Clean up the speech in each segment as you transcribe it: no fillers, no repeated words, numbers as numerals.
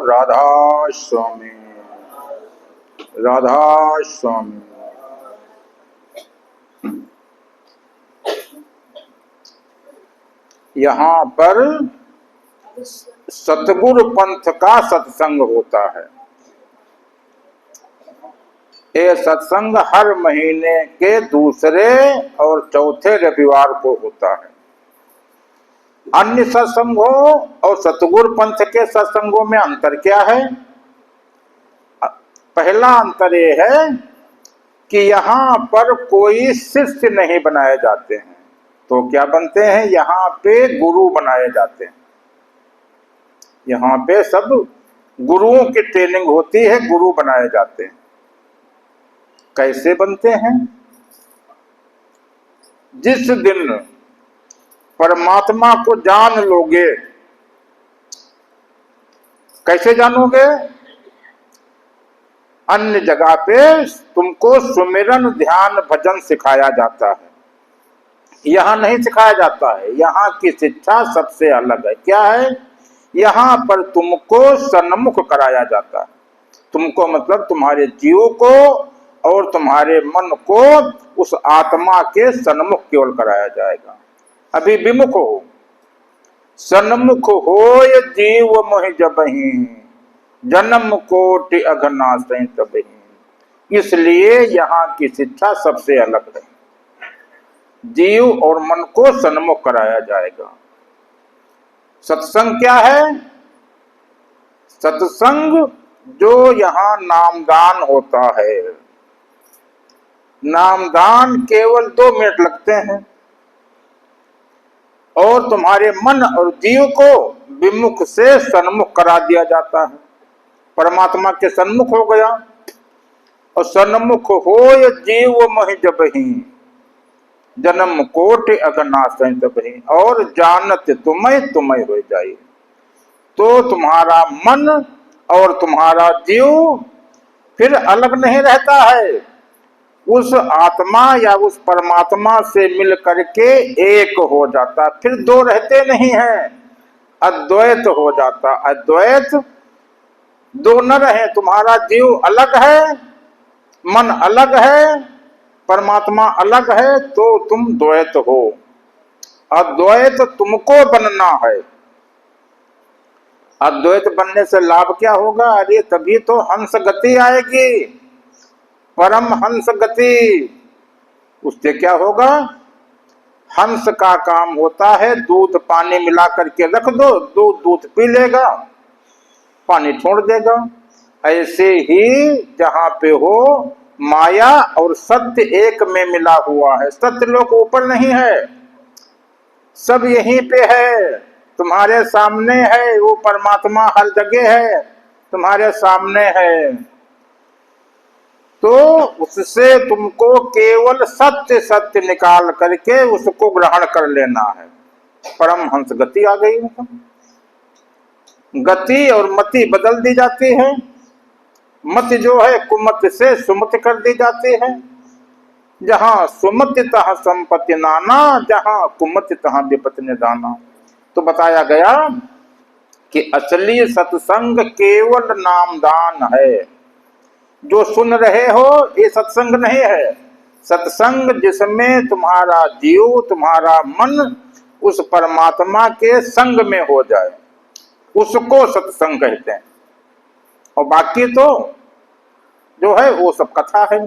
राधा स्वामी, राधा स्वामी। यहाँ पर सतगुरु पंथ का सत्संग होता है। ये सत्संग हर महीने के दूसरे और चौथे रविवार को होता है। अन्य सत्संगों और सतगुरु पंथ के सत्संगों में अंतर क्या है? पहला अंतर ये है कि यहाँ पर कोई शिष्य नहीं बनाए जाते हैं, तो क्या बनते हैं? यहाँ पे गुरु बनाए जाते हैं। यहाँ पे सब गुरुओं की ट्रेनिंग होती है, गुरु बनाए जाते हैं। कैसे बनते हैं? जिस दिन परमात्मा को जान लोगे, कैसे जानोगे? अन्य जगह पे तुमको सुमिरन ध्यान भजन सिखाया जाता है, यहाँ नहीं सिखाया जाता है। यहाँ की शिक्षा सबसे अलग है। क्या है? यहाँ पर तुमको सन्मुख कराया जाता है। तुमको मतलब तुम्हारे जीव को और तुम्हारे मन को उस आत्मा के सन्मुख केवल कराया जाएगा। अभी विमुख हो, सन्मुख हो ये जीव मोहि जबहि, जन्म कोटि अघनासहि तबहि। इसलिए यहाँ की शिक्षा सबसे अलग है। जीव और मन को सन्मुख कराया जाएगा। सत्संग क्या है? सत्संग जो यहाँ नामदान होता है। नामदान केवल 2 मिनट लगते हैं और तुम्हारे मन और जीव को विमुख से सन्मुख करा दिया जाता है। परमात्मा के सन्मुख हो गया। और सन्मुख हो ये जीव मोहि जबहि, जन्म कोटि अघनासहि तबहि। और जानत तुम्हें तुम्हें हो जाए। तो तुम्हारा मन और तुम्हारा जीव फिर अलग नहीं रहता है, उस आत्मा या उस परमात्मा से मिल करके एक हो जाता। फिर 2 रहते नहीं हैं, अद्वैत हो जाता। अद्वैत 2 न रहे। तुम्हारा जीव अलग है, मन अलग है, परमात्मा अलग है, तो तुम द्वैत हो। अद्वैत तुमको बनना है। अद्वैत बनने से लाभ क्या होगा? अरे तभी तो हंस गति आएगी, परम हंस गति। उससे क्या होगा? हंस का काम होता है दूध पानी मिला करके रख दो, दूध पी लेगा, पानी छोड़ देगा। ऐसे ही जहां पे हो माया और सत्य एक में मिला हुआ है। सत्य लोक ऊपर नहीं है, सब यहीं पे है, तुम्हारे सामने है। वो परमात्मा हर जगह है, तुम्हारे सामने है। तो उससे तुमको केवल सत्य सत्य निकाल करके उसको ग्रहण कर लेना है। परम हंस गति आ गई। गति और मति बदल दी जाती है। मत जो है कुमत से सुमत कर दी जाती है। जहां सुमति तहाँ संपत्ति नाना, जहां कुमति तहाँ विपत्ति निदाना। तो बताया गया कि असली सत्संग केवल नामदान है। जो सुन रहे हो ये सत्संग नहीं है। सत्संग जिसमें तुम्हारा जीव तुम्हारा मन उस परमात्मा के संग में हो जाए, उसको सत्संग कहते हैं। और बाकी तो जो है वो सब कथा है।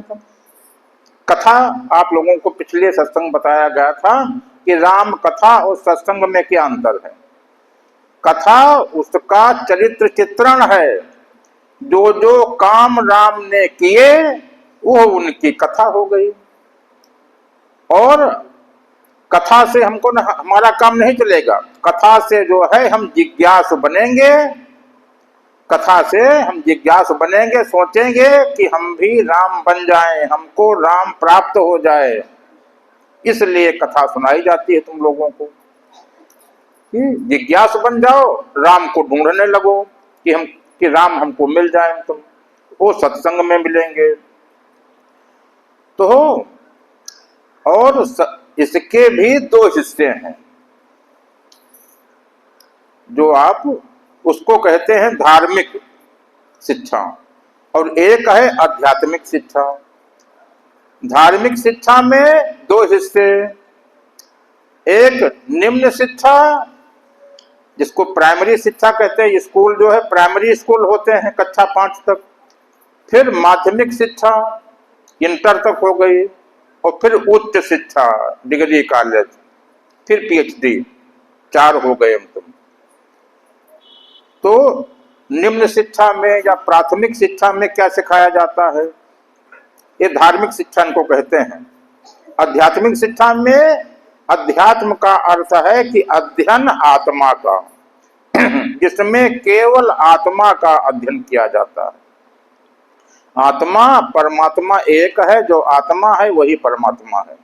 कथा आप लोगों को पिछले सत्संग बताया गया था कि राम कथा और सत्संग में क्या अंतर है। कथा उसका चरित्र चित्रण है। जो जो काम राम ने किए वो उनकी कथा हो गई। और कथा से हमको हमारा काम नहीं चलेगा। कथा से जो है हम जिज्ञासु बनेंगे। कथा से हम जिज्ञासु बनेंगे, सोचेंगे कि हम भी राम बन जाएं, हमको राम प्राप्त हो जाए। इसलिए कथा सुनाई जाती है तुम लोगों को कि जिज्ञासु बन जाओ, राम को ढूंढने लगो कि राम हमको मिल जाए। तुम वो सत्संग में मिलेंगे। तो और इसके भी 2 हिस्से हैं। जो आप उसको कहते हैं धार्मिक, शिक्षा, और एक है आध्यात्मिक शिक्षा। धार्मिक शिक्षा में दो हिस्से, एक निम्न शिक्षा जिसको प्राइमरी शिक्षा कहते हैं, स्कूल जो है प्राइमरी स्कूल होते हैं कक्षा 5 तक, फिर माध्यमिक शिक्षा इंटर तक हो गई, और फिर उच्च शिक्षा डिग्री कॉलेज, फिर पीएचडी, 4 हो गए हम तुम। तो निम्न शिक्षा में या प्राथमिक शिक्षा में क्या सिखाया जाता है, ये धार्मिक शिक्षा इनको कहते हैं। आध्यात्मिक शिक्षा में अध्यात्म का अर्थ है कि अध्ययन आत्मा का, जिसमें केवल आत्मा का अध्ययन किया जाता है। आत्मा परमात्मा एक है, जो आत्मा है वही परमात्मा है,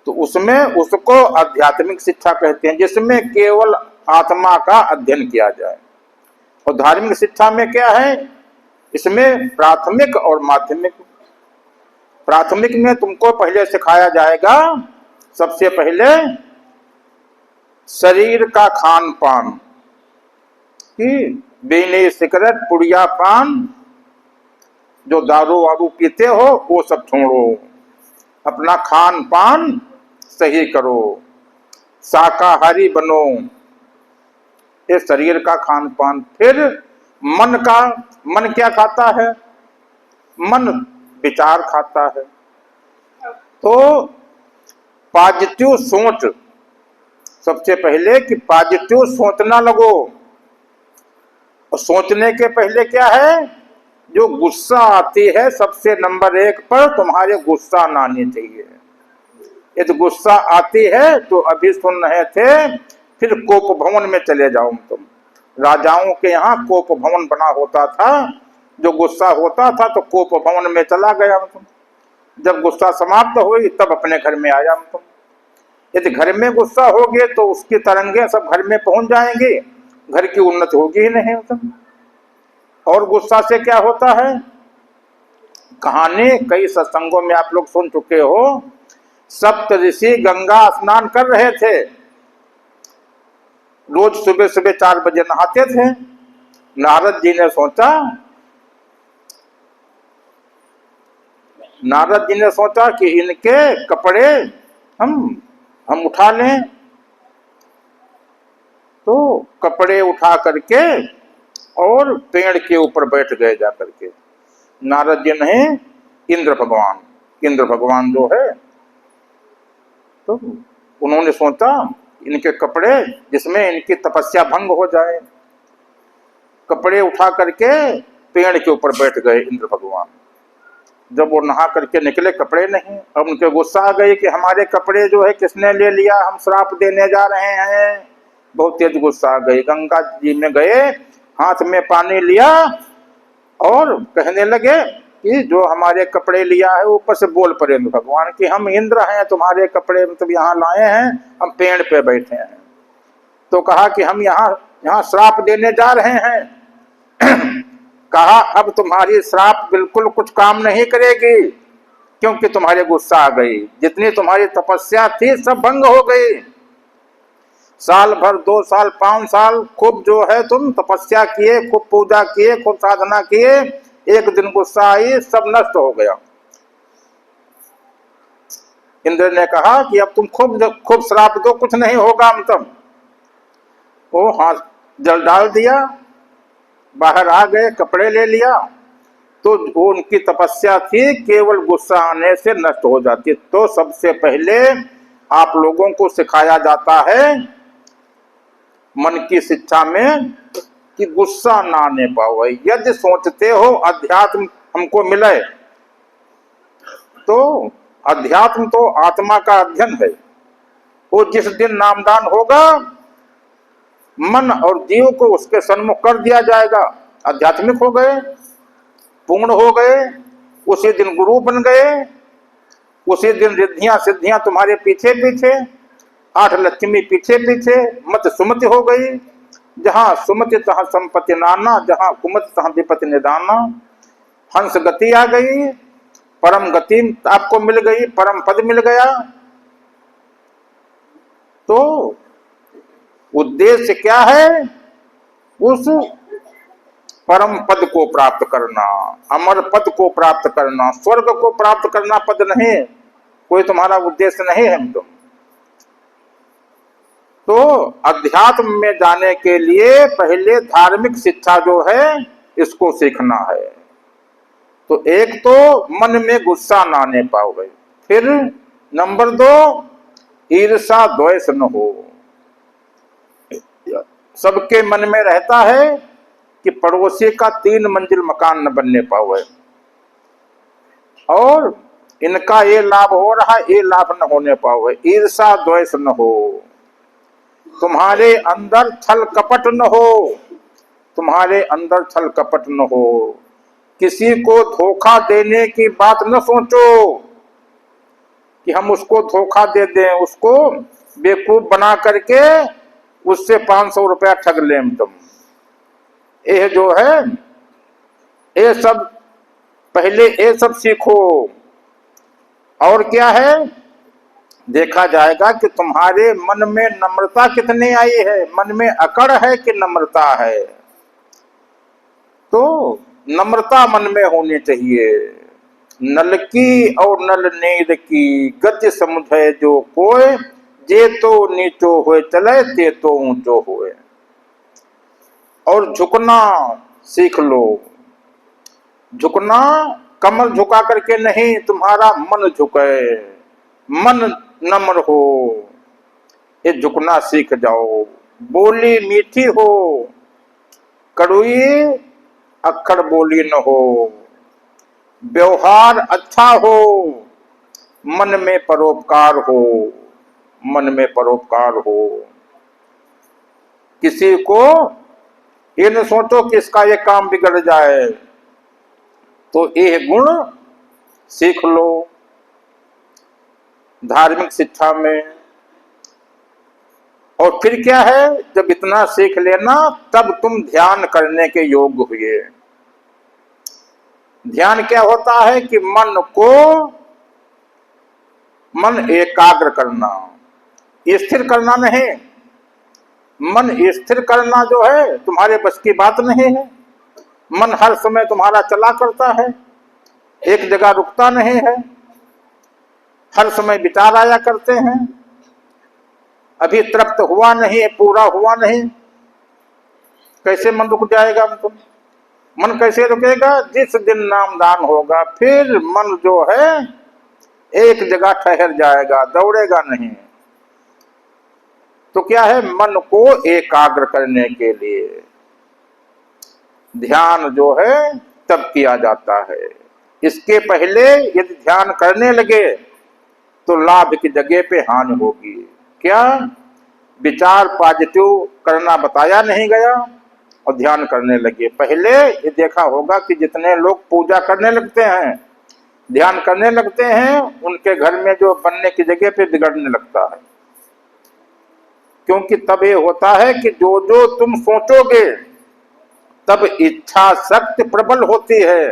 तो उसमें उसको आध्यात्मिक शिक्षा कहते हैं, जिसमें केवल आत्मा का अध्ययन किया जाए। और धार्मिक शिक्षा में क्या है, इसमें प्राथमिक और माध्यमिक। प्राथमिक में तुमको पहले सिखाया जाएगा, सबसे पहले शरीर का खान पान, कि बीड़ी सिगरेट पुड़िया पान, जो दारू वारू पीते हो वो सब छोड़ो, अपना खान पान सही करो, शाकाहारी बनो, ये शरीर का खान पान। फिर मन का, मन क्या खाता है, मन विचार खाता है, तो पॉजिटिव सोच, सबसे पहले कि पॉजिटिव सोचना लगो। और सोचने के पहले क्या है, जो गुस्सा आती है सबसे नंबर 1 पर तुम्हारे गुस्सा ना आनी चाहिए। यदि गुस्सा आती है तो अभी सुन रहे थे, फिर कोप भवन में चले जाओ तुम। राजाओं के यहाँ कोप भवन बना होता था, जो गुस्सा होता था तो कोप भवन में चला गया तुम, जब गुस्सा समाप्त हुई तब अपने घर में आया तुम। यदि घर में गुस्सा होगे तो उसकी तरंगे सब घर में पहुंच जाएंगे, घर की उन्नति होगी ही नहीं तुम। और गुस्सा से क्या होता है, कहानी कई सत्संगों में आप लोग सुन चुके हो। सप्त ऋषि गंगा स्नान कर रहे थे, रोज सुबह सुबह 4 बजे नहाते थे। नारद जी ने सोचा कि इनके कपड़े हम उठा लें, तो कपड़े उठा करके और पेड़ के ऊपर बैठ गए जाकर के। नारद जी नहीं, इंद्र भगवान जो है, तो उन्होंने सोचा इनके कपड़े, जिसमें इनकी तपस्या भंग हो जाए, कपड़े उठा करके पेड़ के ऊपर बैठ गए इंद्र भगवान। जब वो नहा करके निकले, कपड़े नहीं। अब उनके गुस्सा आ गई कि हमारे कपड़े जो है किसने ले लिया, हम श्राप देने जा रहे हैं। बहुत तेज गुस्सा आ गई। गंगा जी में गए, हाथ में पानी लिया और कहने लगे कि जो हमारे कपड़े लिया है, ऊपर से बोल पड़े भगवान कि हम इंद्र हैं, तुम्हारे कपड़े मतलब यहाँ लाए हैं, हम पेड़ पे बैठे हैं। तो कहा कि हम यहाँ श्राप देने जा रहे हैं। कहा अब तुम्हारी श्राप बिल्कुल कुछ काम नहीं करेगी, क्योंकि तुम्हारे गुस्सा आ गई, जितनी तुम्हारी तपस्या थी सब भंग हो गई। साल भर, 2 साल, 5 साल खूब जो है तुम तपस्या किए, खूब पूजा किए, खूब साधना किए, एक दिन गुस्सा आई, सब नष्ट हो गया। इंद्र ने कहा कि अब तुम खूब श्राप दो, कुछ नहीं होगा हम तब। वो हाथ जल डाल दिया, बाहर आ गए, कपड़े ले लिया, तो वो उनकी तपस्या थी केवल गुस्सा आने से नष्ट हो जाती। तो सबसे पहले आप लोगों को सिखाया जाता है मन की शिक्षा में कि गुस्सा ना आने पाओ। यदि सोचते हो अध्यात्म हमको मिले, तो अध्यात्म तो आत्मा का अध्ययन है। वो जिस दिन नामदान होगा, मन और जीव को उसके सन्मुख कर दिया जाएगा। आध्यात्मिक हो गए, पूर्ण हो गए, उसी दिन गुरु बन गए, उसी दिन रिद्धियां सिद्धियां तुम्हारे पीछे पीछे, 8 लक्ष्मी पीछे पीछे, मत सुमति हो गई। जहां सुमति तहां संपत्ति नाना, जहां कुमति तहां विपत्ति निदाना। हंस गति आ गई, परम गति आपको मिल गई, परम पद मिल गया। तो उद्देश्य क्या है, उस परम पद को प्राप्त करना, अमर पद को प्राप्त करना, स्वर्ग को प्राप्त करना पद नहीं, कोई तुम्हारा उद्देश्य नहीं है तुम। तो अध्यात्म में जाने के लिए पहले धार्मिक शिक्षा जो है इसको सीखना है। तो एक तो मन में गुस्सा ना आने पाओगे, फिर नंबर 2 ईर्षा द्वेष न हो। सबके मन में रहता है कि पड़ोसी का 3 मंजिल मकान न बनने पावे, और इनका ये लाभ हो रहा है, ये लाभ न होने पावे। ईर्षा द्वेष न हो, तुम्हारे अंदर छल कपट न हो, तुम्हारे अंदर छल कपट न हो। किसी को धोखा देने की बात न सोचो कि हम उसको धोखा दे दें, उसको बेवकूफ बना करके उससे 500 रुपया ठग लें तुम। ये जो है ये सब पहले ये सब सीखो। और क्या है, देखा जाएगा कि तुम्हारे मन में नम्रता कितनी आई है, मन में अकड़ है कि नम्रता है। तो नम्रता मन में होनी चाहिए। नल की और नल नीर की गति समझे जो कोय, जे तो नीचो हुए चले ते तो ऊंचो हुए। और झुकना सीख लो। झुकना कमर झुका करके नहीं, तुम्हारा मन झुके, मन नम्र हो, ये झुकना सीख जाओ। बोली मीठी हो, कड़ुई अक्खड़ बोली न हो। व्यवहार अच्छा हो, मन में परोपकार हो, मन में परोपकार हो। किसी को ये न सोचो कि इसका ये काम बिगड़ जाए। तो ये गुण सीख लो धार्मिक शिक्षा में। और फिर क्या है, जब इतना सीख लेना तब तुम ध्यान करने के योग्य हुए। ध्यान क्या होता है कि मन एकाग्र करना, स्थिर करना नहीं। मन स्थिर करना जो है तुम्हारे बस की बात नहीं है। मन हर समय तुम्हारा चला करता है, एक जगह रुकता नहीं है, हर समय विचार आया करते हैं। अभी तृप्त हुआ नहीं, पूरा हुआ नहीं, कैसे मन रुक जाएगा तुम? मन कैसे रुकेगा? जिस दिन नामदान होगा फिर मन जो है एक जगह ठहर जाएगा, दौड़ेगा नहीं। तो क्या है, मन को एकाग्र करने के लिए ध्यान जो है तब किया जाता है। इसके पहले यदि ध्यान करने लगे तो लाभ की जगह पे हानि होगी। क्या? विचार पॉजिटिव करना बताया नहीं गया और ध्यान करने लगे। पहले ये देखा होगा कि जितने लोग पूजा करने लगते हैं, ध्यान करने लगते हैं, उनके घर में जो बनने की जगह पे बिगड़ने लगता है। क्योंकि तब ये होता है कि जो जो तुम सोचोगे तब इच्छा शक्ति प्रबल होती है,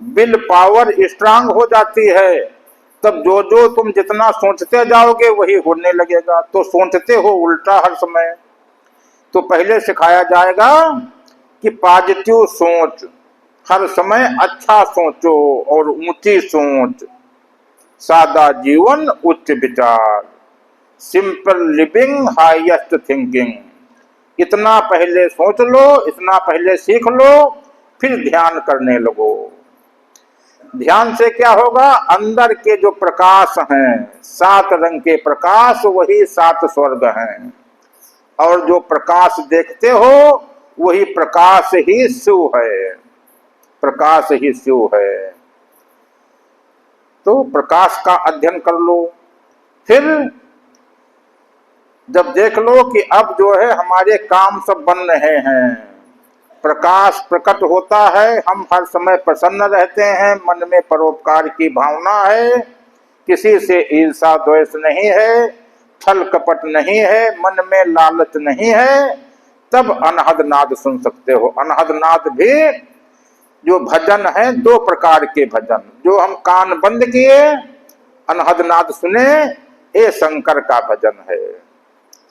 विल पावर स्ट्रांग हो जाती है। तब जो जो तुम जितना सोचते जाओगे वही होने लगेगा। तो सोचते हो उल्टा हर समय। तो पहले सिखाया जाएगा कि पॉजिटिव सोच, हर समय अच्छा सोचो और ऊंची सोच, सादा जीवन उच्च विचार, सिंपल लिविंग हाईएस्ट थिंकिंग। इतना पहले सोच लो, इतना पहले सीख लो, फिर ध्यान करने लगो। ध्यान से क्या होगा, अंदर के जो प्रकाश हैं, 7 रंग के प्रकाश, वही 7 स्वर्ग हैं। और जो प्रकाश देखते हो वही प्रकाश ही शिव है, प्रकाश ही शिव है। तो प्रकाश का अध्ययन कर लो। फिर जब देख लो कि अब जो है हमारे काम सब बन रहे हैं, प्रकाश प्रकट होता है, हम हर समय प्रसन्न रहते हैं, मन में परोपकार की भावना है, किसी से ईर्षा द्वेष नहीं है, छल कपट नहीं है, मन में लालच नहीं है, तब अनहद नाद सुन सकते हो। अनहद नाद भी जो भजन है, 2 प्रकार के भजन, जो हम कान बंद किए अनहद नाद सुने, ये शंकर का भजन है।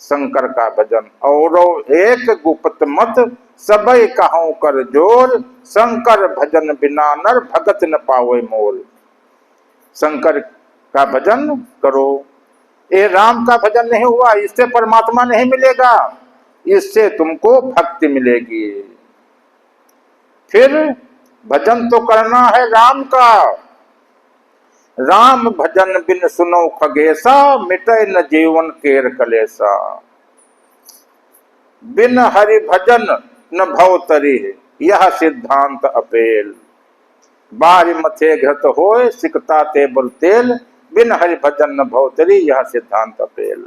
शंकर का भजन। और एक गुप्त मत सबई कहूं कर जोर, शंकर भजन बिना नर भगत न पावे मोल। शंकर का भजन करो। ये राम का भजन नहीं हुआ, इससे परमात्मा नहीं मिलेगा, इससे तुमको भक्ति मिलेगी। फिर भजन तो करना है राम का। राम भजन बिन सुनो खगेसा, मिटे न जीवन केर कलेसा। बिन हरि भजन न भव तरी, यह सिद्धांत अपेल। बारि मथे घृत होय, सिकता ते बल तेल। बिन हरि भजन न भव तरी, यह सिद्धांत अपेल।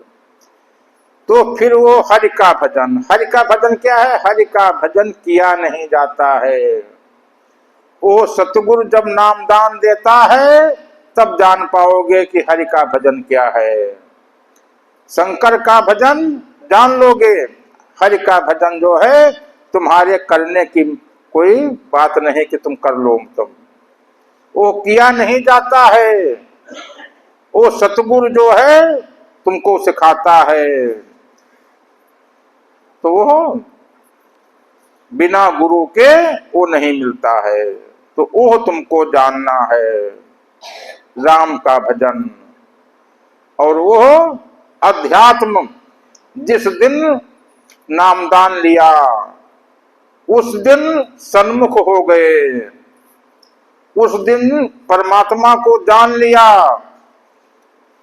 तो फिर वो हरि का भजन, हरि का भजन क्या है? हरि का भजन किया नहीं जाता है। वो सतगुरु जब नामदान देता है तब जान पाओगे कि हरि का भजन क्या है। शंकर का भजन जान लोगे, हरि का भजन जो है तुम्हारे करने की कोई बात नहीं कि तुम कर लो। तुम वो किया नहीं जाता है, वो सतगुरु जो है तुमको सिखाता है। तो वो बिना गुरु के वो नहीं मिलता है। तो वो तुमको जानना है, राम का भजन। और वो अध्यात्म जिस दिन नामदान लिया उस दिन सन्मुख हो गए, उस दिन परमात्मा को जान लिया,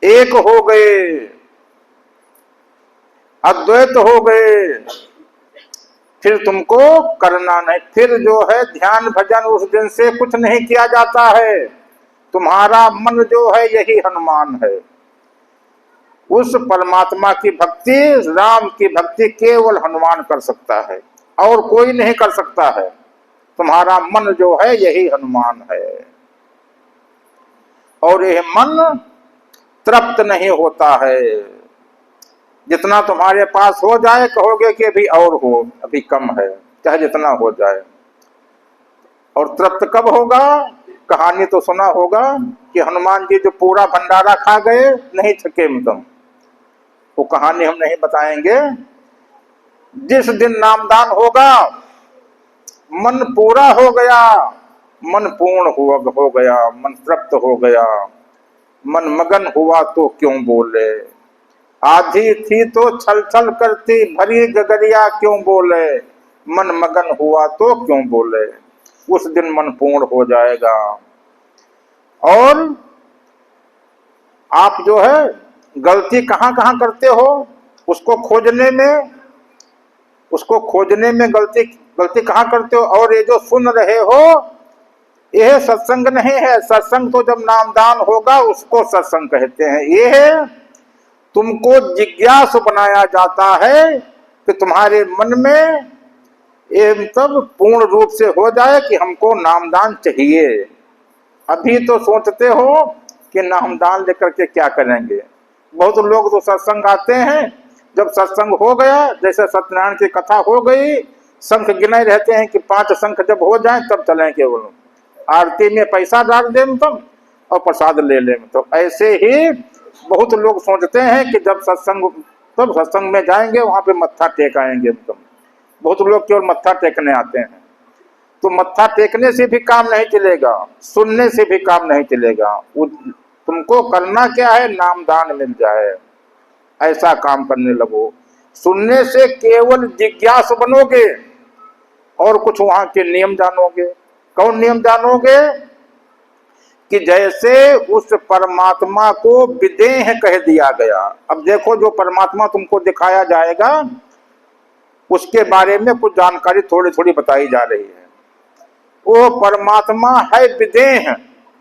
एक हो गए, अद्वैत हो गए। फिर तुमको करना नहीं, फिर जो है ध्यान भजन उस दिन से कुछ नहीं किया जाता है। तुम्हारा मन जो है यही हनुमान है। उस परमात्मा की भक्ति, राम की भक्ति केवल हनुमान कर सकता है और कोई नहीं कर सकता है। तुम्हारा मन जो है यही हनुमान है। और यह मन तृप्त नहीं होता है। जितना तुम्हारे पास हो जाए कहोगे कि अभी और हो, अभी कम है, चाहे जितना हो जाए। और तृप्त कब होगा? कहानी तो सुना होगा कि हनुमान जी जो पूरा भंडारा खा गए, नहीं थके तुम। वो कहानी हम नहीं बताएंगे। जिस दिन नामदान होगा मन पूरा हो गया, मन पूर्ण हो गया, मन तृप्त हो गया, मन मगन हुआ तो क्यों बोले। आधी थी तो छल छल करती, भरी गगरिया क्यों बोले। मन मगन हुआ तो क्यों बोले। उस दिन मन पूर्ण हो जाएगा। और आप जो है गलती कहाँ कहाँ करते हो, उसको खोजने में गलती कहाँ करते हो। और ये जो सुन रहे हो यह सत्संग नहीं है। सत्संग तो जब नामदान होगा उसको सत्संग कहते हैं। यह तुमको जिज्ञासु बनाया जाता है कि तुम्हारे मन में ये मतलब पूर्ण रूप से हो जाए कि हमको नामदान चाहिए। अभी तो सोचते हो कि नामदान लेकर के क्या करेंगे। बहुत लोग तो सत्संग आते हैं, जब सत्संग हो गया, जैसे सत्यनारायण की कथा हो गई, शंख गिनाए रहते हैं कि 5 शंख जब हो जाएं तब चलें। केवल आरती में पैसा डाल दें तुम और प्रसाद ले लें। तो ऐसे ही बहुत लोग सोचते हैं कि जब सत्संग में जाएंगे वहां पे मत्था टेक आएंगे तुम। बहुत लोग केवल मत्था टेकने आते हैं। तो मत्था टेकने से भी काम नहीं चलेगा, सुनने से भी काम नहीं चलेगा। तुमको करना क्या है? नामदान मिल जाए ऐसा काम करने लगो। सुनने से केवल जिज्ञासु बनोगे और कुछ वहां के नियम जानोगे। कौन नियम जानोगे? कि जैसे उस परमात्मा को विदेह कह दिया गया। अब देखो जो परमात्मा तुमको दिखाया जाएगा उसके बारे में कुछ जानकारी थोड़ी थोड़ी बताई जा रही है। वो परमात्मा है विदेह।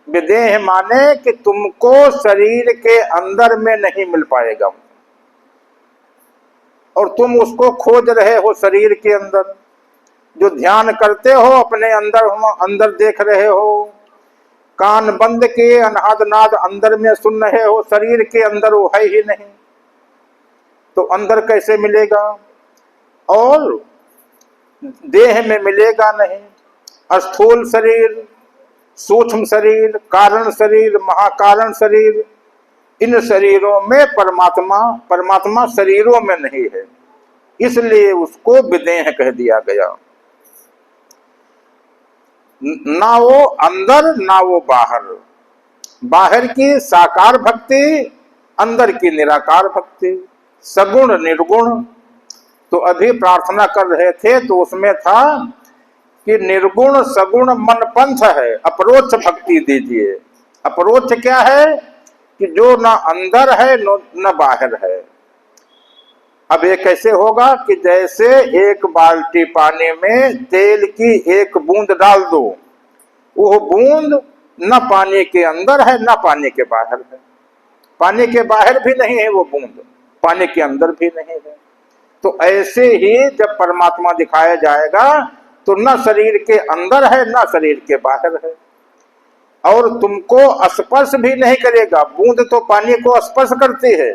विदेह माने कि तुमको शरीर के अंदर में नहीं मिल पाएगा और तुम उसको खोज रहे हो शरीर के अंदर। जो ध्यान करते हो अपने अंदर देख रहे हो, कान बंद किए अनाद नाद अंदर में सुन रहे हो, शरीर के अंदर वो है ही नहीं, तो अंदर कैसे मिलेगा? और देह में मिलेगा नहीं। स्थूल शरीर, सूक्ष्म शरीर, कारण शरीर, महाकारण शरीर, इन शरीरों में परमात्मा शरीरों में नहीं है, इसलिए उसको विदेह कह दिया गया। ना वो अंदर ना वो बाहर, बाहर की साकार भक्ति, अंदर की निराकार भक्ति, सगुण निर्गुण। तो अभी प्रार्थना कर रहे थे तो उसमें था कि निर्गुण सगुण मन पंथ है, अपरोक्ष भक्ति दीजिए। अपरोक्ष क्या है कि जो ना अंदर है न बाहर है। अब ये कैसे होगा कि जैसे एक बाल्टी पानी में तेल की एक बूंद डाल दो, वो बूंद न पानी के अंदर है न पानी के बाहर है, पानी के बाहर भी नहीं है वो बूंद, पानी के अंदर भी नहीं है। तो ऐसे ही जब परमात्मा दिखाया जाएगा तो न शरीर के अंदर है न शरीर के बाहर है, और तुमको स्पर्श भी नहीं करेगा। बूंद तो पानी को स्पर्श करती है,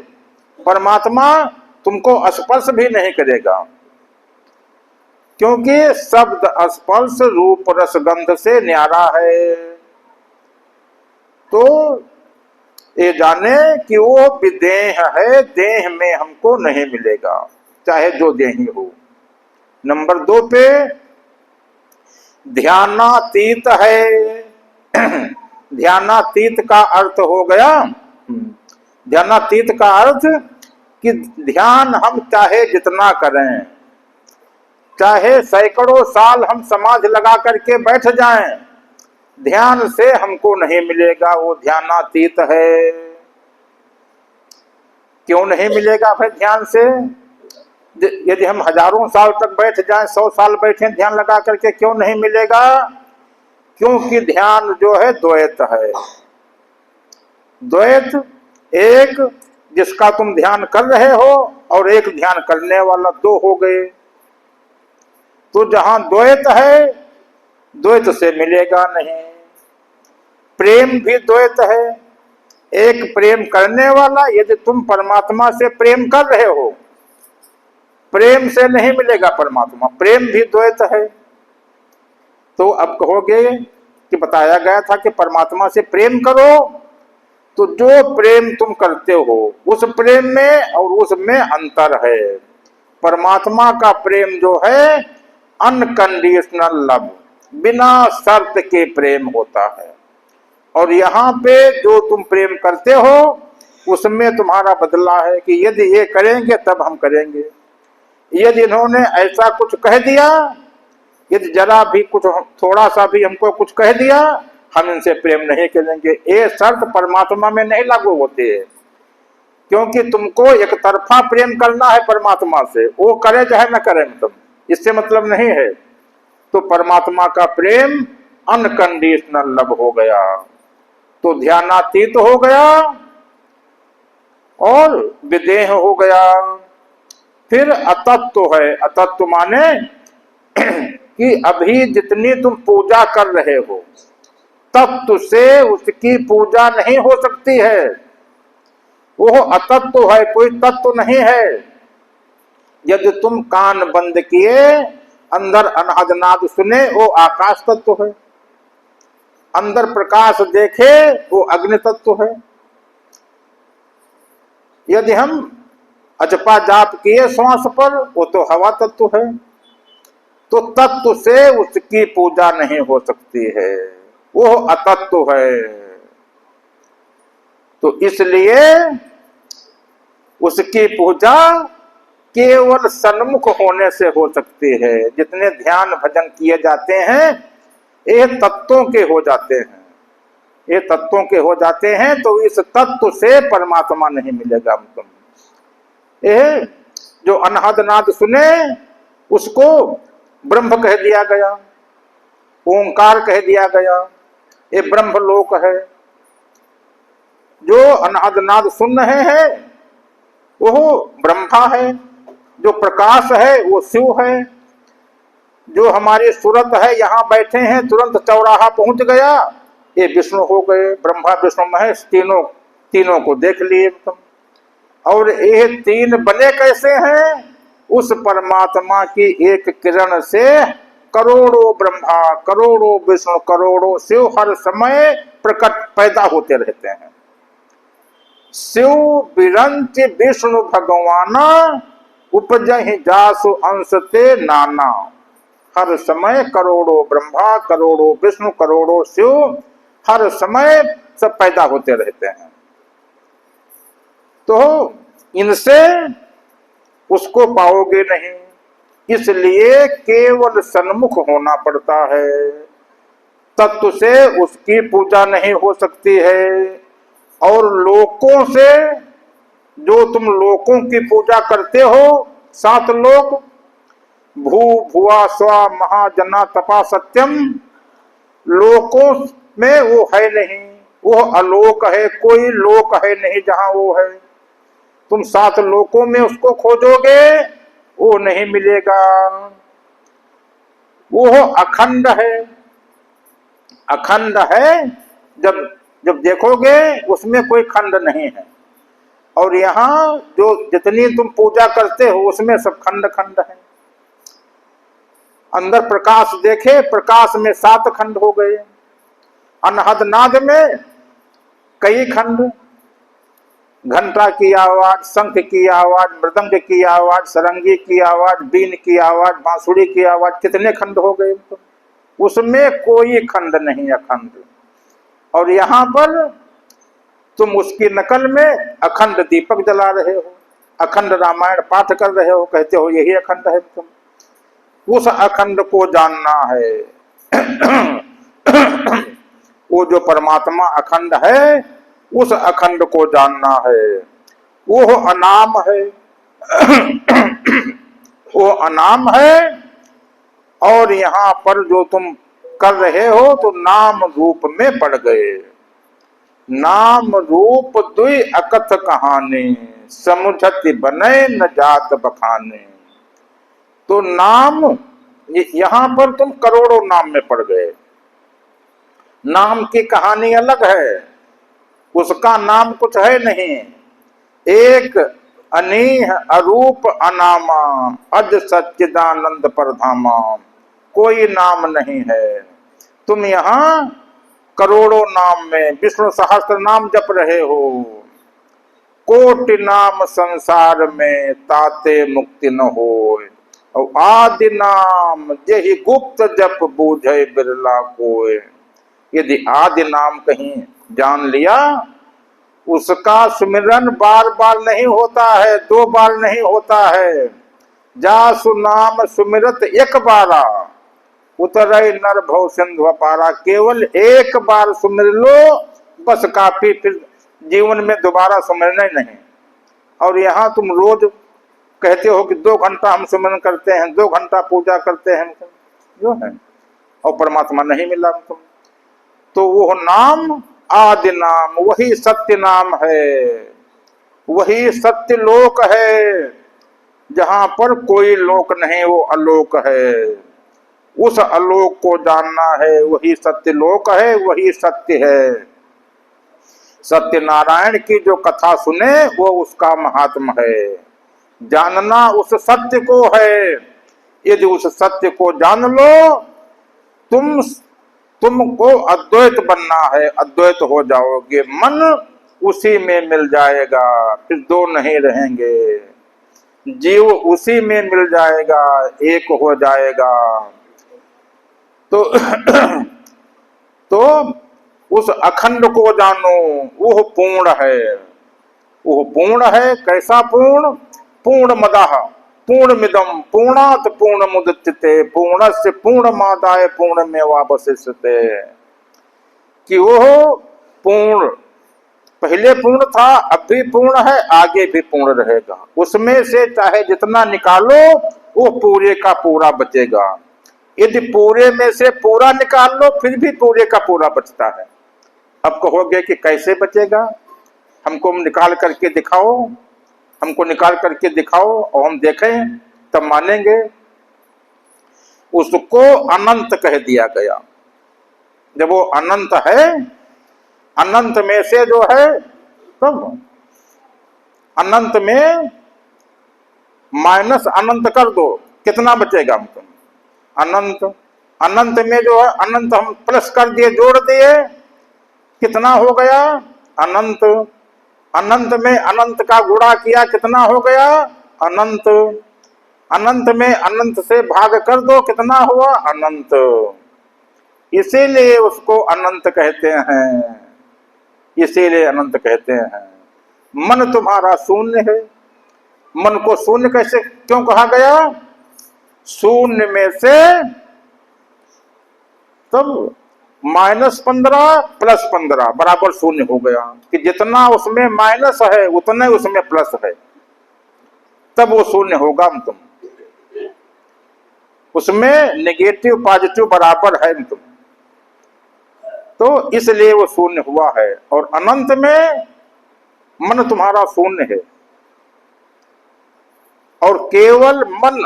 परमात्मा तुमको स्पर्श भी नहीं करेगा, क्योंकि शब्द स्पर्श रूप रस गंध से न्यारा है। तो ये जाने कि वो विदेह है, देह में हमको नहीं मिलेगा, चाहे जो देही हो। नंबर 2 पे ध्यानातीत है। ध्यानातीत का अर्थ हो गया, ध्यानातीत का अर्थ कि ध्यान हम चाहे जितना करें, चाहे सैकड़ों साल हम समाधि लगा करके बैठ जाएं, ध्यान से हमको नहीं मिलेगा, वो ध्यानातीत है। क्यों नहीं मिलेगा भाई ध्यान से? यदि हम हजारों साल तक बैठ जाएं, 100 साल बैठे ध्यान लगा करके, क्यों नहीं मिलेगा? क्योंकि ध्यान जो है द्वैत है। द्वैत, एक जिसका तुम ध्यान कर रहे हो और एक ध्यान करने वाला, 2 हो गए। तो जहां द्वैत है, द्वैत से मिलेगा नहीं। प्रेम भी द्वैत है, एक प्रेम करने वाला, यदि तुम परमात्मा से प्रेम कर रहे हो, प्रेम से नहीं मिलेगा परमात्मा, प्रेम भी द्वैत है। तो अब कहोगे कि बताया गया था कि परमात्मा से प्रेम करो, तो जो प्रेम तुम करते हो उस प्रेम में और उसमें अंतर है। परमात्मा का प्रेम जो है अनकंडीशनल लव, बिना शर्त के प्रेम होता है, और यहाँ पे जो तुम प्रेम करते हो उसमें तुम्हारा बदला है कि यदि ये करेंगे तब हम करेंगे, यदि इन्होंने ऐसा कुछ कह दिया, यदि जरा भी कुछ थोड़ा सा भी हमको कुछ कह दिया, हम इनसे प्रेम नहीं करेंगे। ये शर्त परमात्मा में नहीं लागू होती है, क्योंकि तुमको एक तरफा प्रेम करना है परमात्मा से, वो करे चाहे न करे, मतलब इससे मतलब नहीं है। तो परमात्मा का प्रेम अनकंडीशनल लव हो गया, तो ध्यानातीत हो गया और विदेह हो गया। फिर अतत्व है। अतत्व माने कि अभी जितनी तुम पूजा कर रहे हो, तत्व से उसकी पूजा नहीं हो सकती है, वो अतत्व है, कोई तत्व नहीं है। यदि तुम कान बंद किए, अंदर अनाद नाद सुने, वो आकाश तत्व है। अंदर प्रकाश देखे, वो अग्नि तत्व है। यदि हम अजपा जाप किए श्वास पर, वो तो हवा तत्व है। तो तत्व से उसकी पूजा नहीं हो सकती है, वो अतत्व है। तो इसलिए उसकी पूजा केवल सन्मुख होने से हो सकती है। जितने ध्यान भजन किए जाते हैं ये तत्वों के हो जाते हैं, ये तत्वों के हो जाते हैं। तो इस तत्व से परमात्मा नहीं मिलेगा हमको। ये जो अनहद नाद सुने उसको ब्रह्म कह दिया गया, ओंकार कह दिया गया, ये ब्रह्म लोक है। जो अनहद नाद सुन रहे हैं वो ब्रह्मा है, जो प्रकाश है वो शिव है, जो हमारी सूरत है यहाँ बैठे हैं तुरंत चौराहा पहुंच गया, ये विष्णु हो गए। ब्रह्मा विष्णु महेश तीनों को देख लिए तुम। और ये 3 बने कैसे हैं? उस परमात्मा की एक किरण से करोड़ों ब्रह्मा, करोड़ों विष्णु, करोड़ों शिव हर समय प्रकट पैदा होते रहते हैं। शिव बिरंच विष्णु भगवाना उपजहि जासु अंश ते नाना। हर समय करोड़ों ब्रह्मा, करोड़ों विष्णु, करोड़ों शिव हर समय सब पैदा होते रहते हैं। तो इनसे उसको पाओगे नहीं, इसलिए केवल सन्मुख होना पड़ता है। तत्व से उसकी पूजा नहीं हो सकती है। और लोकों से, जो तुम लोकों की पूजा करते हो, 7 लोक, भू भुआ स्वा महाजना तपा सत्यम, लोकों में वो है नहीं, वो अलोक है, कोई लोक है नहीं जहां वो है। तुम 7 लोकों में उसको खोजोगे, वो नहीं मिलेगा। वो अखंड है, अखंड है। जब जब देखोगे उसमें कोई खंड नहीं है। और यहाँ जो जितनी तुम पूजा करते हो उसमें सब खंड खंड है। अंदर प्रकाश देखे, प्रकाश में 7 खंड हो गए। अनहद नाद में कई खंड, घंटा की आवाज, शंख की आवाज, मृदंग की आवाज, सरंगी की आवाज, बीन की आवाज, बांसुरी की आवाज, कितने खंड हो गए। उसमें कोई खंड नहीं, अखंड। और यहाँ पर तुम उसकी नकल में अखंड दीपक जला रहे हो, अखंड रामायण पाठ कर रहे हो, कहते हो यही अखंड है। तुम उस अखंड को जानना है। वो जो परमात्मा अखंड है, उस अखंड को जानना है। वो अनाम है। वो अनाम है। और यहाँ पर जो तुम कर रहे हो तो नाम रूप में पड़ गए। नाम रूप दुई अकथ कहानी, समुझत बने न जात बखाने। तो नाम, यहां पर तुम करोड़ों नाम में पड़ गए। नाम की कहानी अलग है, उसका नाम कुछ है नहीं। एक अनीह अरूप अनामा, अज सच्चिदानंद परधामा, कोई नाम नहीं है। तुम यहाँ करोड़ों नाम में विष्णु सहस्त्र नाम जप रहे हो। कोटि नाम संसार में ताते मुक्ति न हो। और आदि नाम यही गुप्त जप बूझे बिरला कोय। यदि आदि नाम कहीं जान लिया, उसका सुमिरन बार बार नहीं होता है, 2 बार नहीं होता है। जासु नाम सुमिरत एक बारा, उतरे नर भव सिंधु पारा। केवल एक बार सुमिर लो बस काफी, फिर जीवन में दोबारा सुमिरना ही नहीं। और यहाँ तुम रोज कहते हो कि 2 घंटा हम सुमिरन करते हैं, 2 घंटा पूजा करते हैं, जो है, और परमात्मा नहीं मिला तुम। तो वो नाम आदि नाम, वही सत्य नाम है, वही सत्य लोक है, जहां पर कोई लोक नहीं, वो अलोक है। उस अलोक को जानना है, वही सत्य लोक है, वही सत्य है। सत्य नारायण की जो कथा सुने वो उसका महात्मा है। जानना उस सत्य को है। यदि उस सत्य को जान लो, तुमको अद्वैत बनना है, अद्वैत हो जाओगे। मन उसी में मिल जाएगा, फिर 2 नहीं रहेंगे। जीव उसी में मिल जाएगा, एक हो जाएगा। तो उस अखंड को जानो, वो पूर्ण है। वो पूर्ण है। कैसा पूर्ण? पूर्ण मदः पूर्णमिदं पूर्णात् पूर्णमुदच्यते पूर्णस्य पूर्णमादाय पूर्णमेवावशिष्यते। कि वो पूर्ण, पहले पूर्ण था, अब भी पूर्ण है, आगे भी पूर्ण रहेगा। उसमें से चाहे जितना निकालो वो पूरे का पूरा बचेगा। यदि पूरे में से पूरा निकाल लो फिर भी पूरे का पूरा बचता है। अब कहोगे कि कैसे बचेगा? हमको निकाल करके दिखाओ, हमको निकाल करके दिखाओ और हम देखें तब मानेंगे। उसको अनंत कह दिया गया। जब वो अनंत है, अनंत में से जो है, तब अनंत में माइनस अनंत कर दो, कितना बचेगा हमको? अनंत। अनंत में जो है, अनंत हम प्लस कर दिए, जोड़ दिए, कितना हो गया? अनंत। अनंत में अनंत का गुणा किया कितना हो गया? अनंत। अनंत में अनंत से भाग कर दो, कितना हुआ? अनंत। इसीलिए उसको अनंत कहते हैं, इसीलिए अनंत कहते हैं। मन तुम्हारा शून्य है। मन को शून्य कैसे क्यों कहा गया? शून्य में से तब -15 + 15 बराबर शून्य हो गया, कि जितना उसमें माइनस है उतना उसमें प्लस है, तब वो शून्य होगा। तुम उसमें नेगेटिव पॉजिटिव बराबर है तुम, तो इसलिए वो शून्य हुआ है। और अनंत में मन तुम्हारा शून्य है, और केवल मन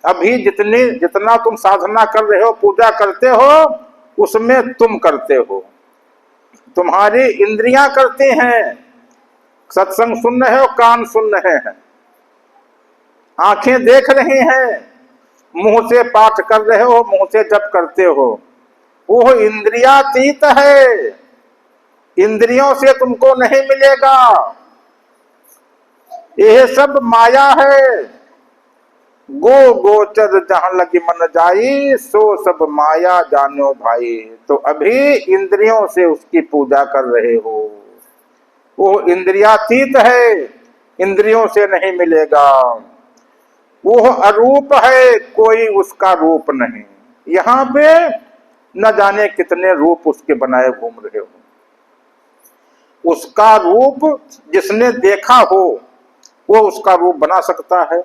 अभी जितना तुम साधना कर रहे हो, पूजा करते हो, उसमें तुम करते हो। तुम्हारी इंद्रियां करती हैं, सत्संग सुन रहे हो, कान सुन रहे हैं, आंखें देख रही हैं, मुंह से पाठ कर रहे हो, मुंह से जप करते हो, वो इंद्रियातीत है। इंद्रियों से तुमको नहीं मिलेगा, यह सब माया है। गो गोचर जहां लगी मन जाई, सो सब माया जानो भाई। तो अभी इंद्रियों से उसकी पूजा कर रहे हो, वो इंद्रियातीत है, इंद्रियों से नहीं मिलेगा। वो अरूप है, कोई उसका रूप नहीं। यहाँ पे न जाने कितने रूप उसके बनाए घूम रहे हो। उसका रूप जिसने देखा हो वो उसका रूप बना सकता है,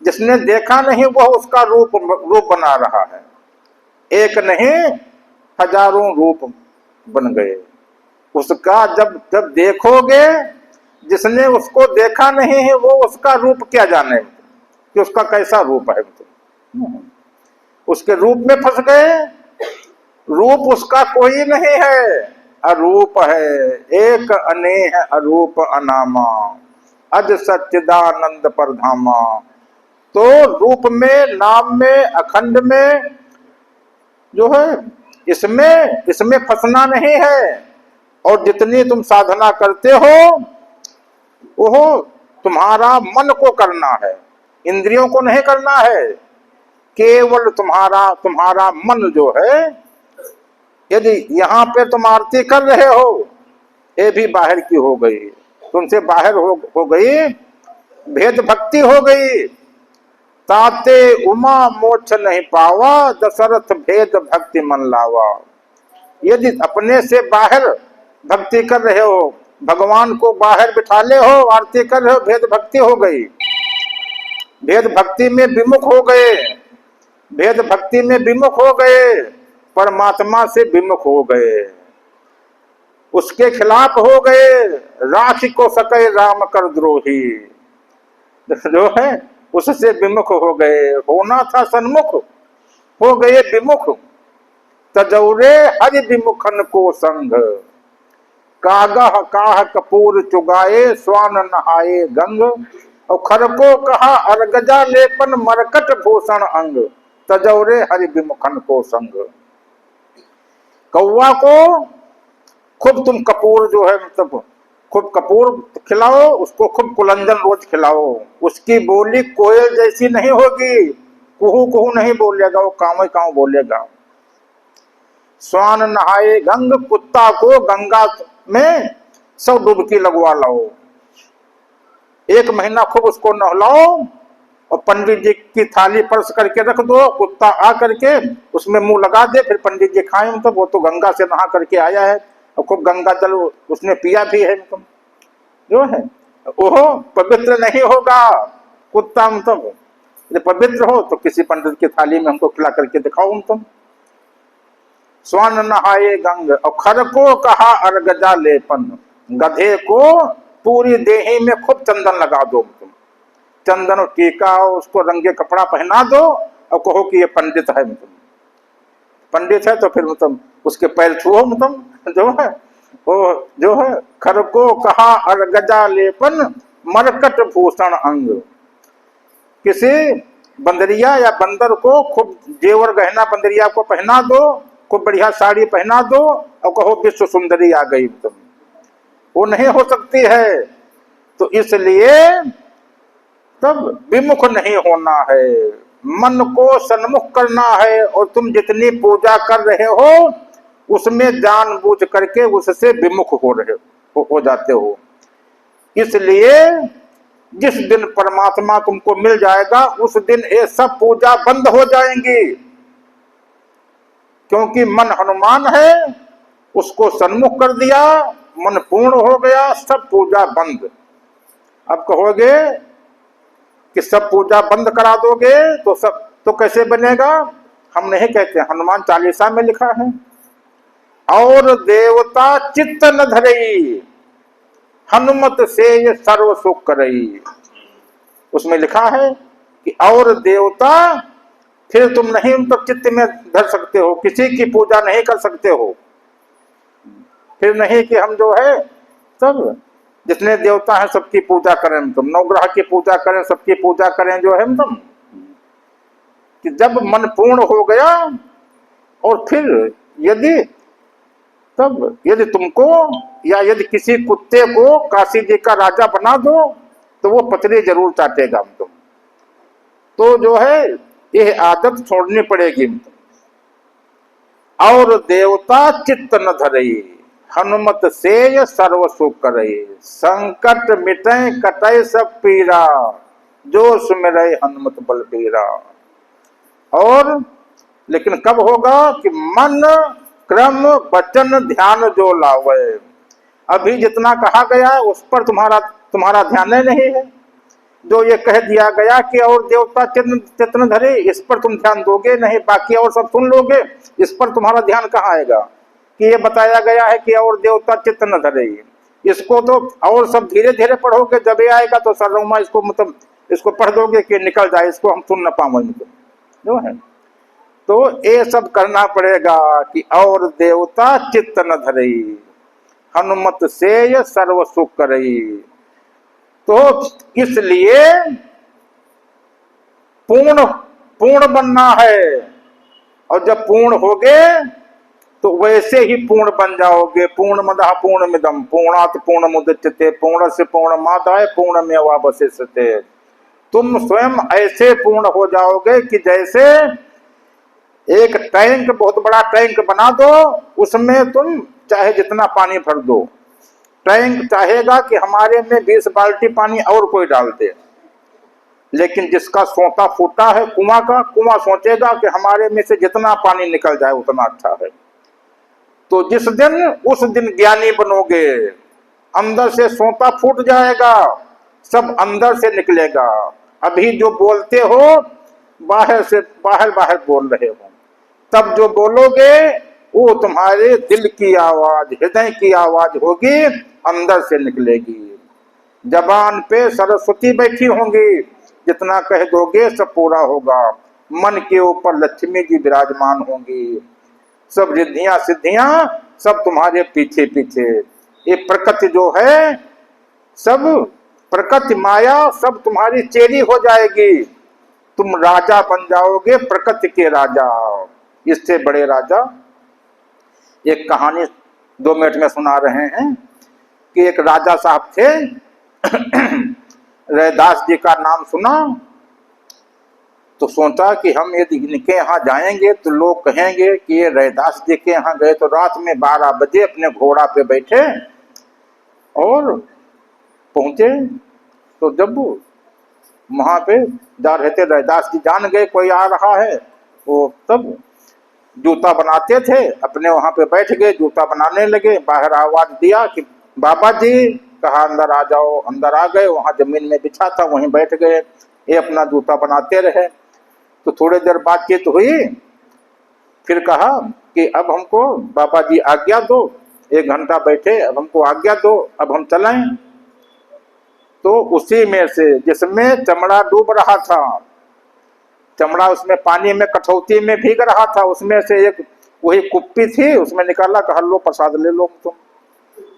जिसने देखा नहीं वह उसका रूप बना रहा है। एक नहीं हजारों रूप बन गए उसका। जब जब देखोगे, जिसने उसको देखा नहीं है वो उसका रूप क्या जाने कि उसका कैसा रूप है। उसके रूप में फंस गए। रूप उसका कोई नहीं है, अरूप है, एक अनेह अरूप अनामा, अज सच्चिदानंद परधामा। तो रूप में, नाम में, अखंड में जो है, इसमें फंसना नहीं है। और जितनी तुम साधना करते हो वो तुम्हारा मन को करना है, इंद्रियों को नहीं करना है। केवल तुम्हारा मन जो है, यदि यहाँ पे तुम आरती कर रहे हो, ये भी बाहर की हो गई, तुमसे बाहर हो गई, भेद भक्ति हो गई। ताते उमा मोक्ष नहीं पावा, दशरथ भेद भक्ति मन लावा। यदि अपने से बाहर भक्ति कर रहे हो, भगवान को बाहर बिठा ले हो, आरती कर रहे हो, भेद भक्ति हो गई। भेद भक्ति में विमुख हो गए, भेद भक्ति में विमुख हो गए, परमात्मा से विमुख हो गए, उसके खिलाफ हो गए। राखी को सके राम कर द्रोही, जो है उससे विमुख हो गए। होना था सन्मुख, हो गए विमुख। तजौरे हरि विमुखन को संग, कागह काह कपूर चुगाए, स्वान नहाए गंग। और खर को कहा अर्गजा लेपन, मरकट भूषण अंग। तजौरे हरि विमुखन को संग। कौवा को खूब तुम कपूर जो है, मतलब खूब कपूर खिलाओ, उसको खूब कुलंजन रोज खिलाओ, उसकी बोली कोयल जैसी नहीं होगी, कुहू कुहू नहीं बोलेगा, वो काव काव बोलेगा। स्वान नहाए गंग, कुत्ता को गंगा में 100 डुबकी लगवा लाओ, 1 महीना खूब उसको नहलाओ, और पंडित जी की थाली परस करके रख दो, कुत्ता आ करके उसमें मुंह लगा दे, फिर पंडित जी खाए। मतलब वो तो गंगा से नहा करके आया है, और खूब गंगा जल उसने पिया भी है, मतलब जो है वो पवित्र नहीं होगा। कुत्ता मतलब यदि पवित्र हो तो किसी पंडित की थाली में हमको खिला करके दिखाओ तुम। स्वर्ण नहाए गंग, और खर को कहा अर्गजा लेपन, गधे को पूरी देही में खूब चंदन लगा दो तुम, चंदन और टीका, उसको रंगे कपड़ा पहना दो, और कहो कि ये पंडित है। मतलब पंडित है तो फिर मतलब उसके पैर छुओ, मतलब जो है वो जो है। खर को कहा अर्गजा लेपन, मरकट भूषण अंग। किसी बंदरिया या बंदर को खूब जेवर गहना बंदरिया को पहना दो, खूब बढ़िया साड़ी पहना दो, और कहो विश्व सुंदरी आ गई। तुम वो नहीं हो सकती है। तो इसलिए तब विमुख नहीं होना है, मन को सन्मुख करना है। और तुम जितनी पूजा कर रहे हो उसमें जानबूझ करके उससे विमुख हो जाते हो। इसलिए जिस दिन परमात्मा तुमको मिल जाएगा उस दिन ये सब पूजा बंद हो जाएंगी, क्योंकि मन हनुमान है, उसको सन्मुख कर दिया, मन पूर्ण हो गया, सब पूजा बंद। अब कहोगे कि सब पूजा बंद करा दोगे तो सब तो कैसे बनेगा? हम नहीं कहते, हनुमान चालीसा में लिखा है, और देवता चित्त न धरई हनुमत से ये सर्व सुख करई। उसमें लिखा है कि और देवता, फिर तुम नहीं उन तक चित्त में धर सकते हो, किसी की पूजा नहीं कर सकते हो। फिर नहीं कि हम जो है सब जितने देवता हैं सबकी पूजा करें, तुम नवग्रह की पूजा करें, सबकी पूजा करें, जो है तुम कि जब मन पूर्ण हो गया और फिर यदि तुमको या यदि किसी कुत्ते को काशी जी का राजा बना दो तो वो पतली जरूर चाटेगा तुम। तो जो है यह आदत छोड़नी पड़ेगी। और देवता चित्त न धरई हनुमत से सर्व सुख करई, संकट मिटे कटय सब पीरा, जो सुमिरै हनुमत बलबीरा। और लेकिन कब होगा कि मन क्रम वचन ध्यान जो लावे। अभी जितना कहा गया है उस पर तुम्हारा ध्यान नहीं है। जो ये कह दिया गया कि और देवता चित्त न धरे, इस पर तुम ध्यान दोगे नहीं, बाकी और सब सुन लोगे, इस पर तुम्हारा ध्यान कहाँ आएगा कि ये बताया गया है कि और देवता चित्त न धरे। इसको तो और सब धीरे धीरे पढ़ोगे, जब ये आएगा तो सर्वमा इसको मतलब इसको पढ़ दोगे कि निकल जाए, इसको हम सुन न पाओगे जो है। तो ये सब करना पड़ेगा कि और देवता चित्त न धरई हनुमत से सर्व सुख करई। तो इसलिए पूर्ण बनना है, और जब पूर्ण होगे तो वैसे ही पूर्ण बन जाओगे। पूर्णमदः पूर्णमिदं पूर्णात् पूर्णमुदच्यते पूर्णस्य पूर्णमादाय पूर्णमेवावशिष्यते। तुम स्वयं ऐसे पूर्ण हो जाओगे कि जैसे एक टैंक, बहुत बड़ा टैंक बना दो, उसमें तुम चाहे जितना पानी भर दो, टैंक चाहेगा कि हमारे में 20 बाल्टी पानी और कोई डाल दे। लेकिन जिसका सोता फूटा है कुआं का, कुआं सोचेगा कि हमारे में से जितना पानी निकल जाए उतना अच्छा है। तो जिस दिन उस दिन ज्ञानी बनोगे, अंदर से सोता फूट जाएगा, सब अंदर से निकलेगा। अभी जो बोलते हो बाहर बोल रहे हो, तब जो बोलोगे वो तुम्हारे दिल की आवाज, हृदय की आवाज होगी, अंदर से निकलेगी। जबान पे सरस्वती बैठी होंगी, जितना कह दोगे सब पूरा होगा। मन के ऊपर लक्ष्मी जी विराजमान होंगी, सब रिद्धियां सिद्धियां सब तुम्हारे पीछे पीछे। ये प्रकृति जो है, सब प्रकृति माया सब तुम्हारी चेली हो जाएगी। तुम राजा बन जाओगे, प्रकृति के राजा। इससे बड़े राजा, एक कहानी 2 मिनट में सुना रहे हैं कि एक राजा साहब थे रैदास जी का नाम सुना तो सोचा कि हम यदि इनके यहाँ जाएंगे तो लोग कहेंगे कि ये रैदास जी के यहाँ गए। तो रात में 12 बजे अपने घोड़ा पे बैठे और पहुंचे। तो जब वहां पे जा रहे थे, रैदास जी जान गए कोई आ रहा है। वो तब जूता बनाते थे, अपने वहां पे बैठ गए, जूता बनाने लगे। बाहर आवाज दिया कि बाबा जी, कहा अंदर आ जाओ। अंदर आ गए, वहां जमीन में बिछा था वहीं बैठ गए। ये अपना जूता बनाते रहे। तो थोड़ी देर बातचीत हुई, फिर कहा कि अब हमको बाबा जी आज्ञा दो, 1 घंटा बैठे, अब हमको आज्ञा दो, अब हम चलें। तो उसी में से जिसमें चमड़ा डूब रहा था, चमड़ा उसमें पानी में कठौती में भीग रहा था, उसमें से एक वही कुप्पी थी, उसमें निकाला, कहा लो प्रसाद ले लो तुम।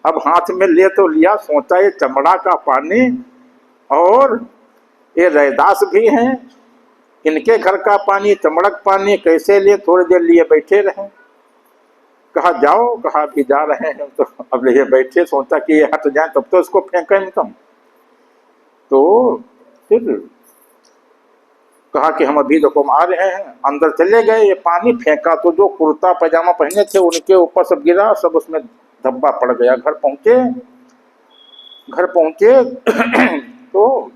अब हाथ में ले तो लिया, सोचा ये चमड़ा का पानी और ये रैदास भी हैं, इनके घर का पानी, चमड़क पानी कैसे लिए? थोड़ी देर लिए बैठे रहे। कहा जाओ, कहा भी जा रहे हैं। तो अब ये बैठे, सोचा कि ये हट जाए तब तो इसको फेंकें तुम। तो फिर कहा कि हम अभी देखो आ रहे हैं। अंदर चले गए, ये पानी फेंका तो जो कुर्ता पैजामा पहने थे उनके ऊपर सब गिरा, सब उसमें धब्बा पड़ गया। घर पहुंचे तो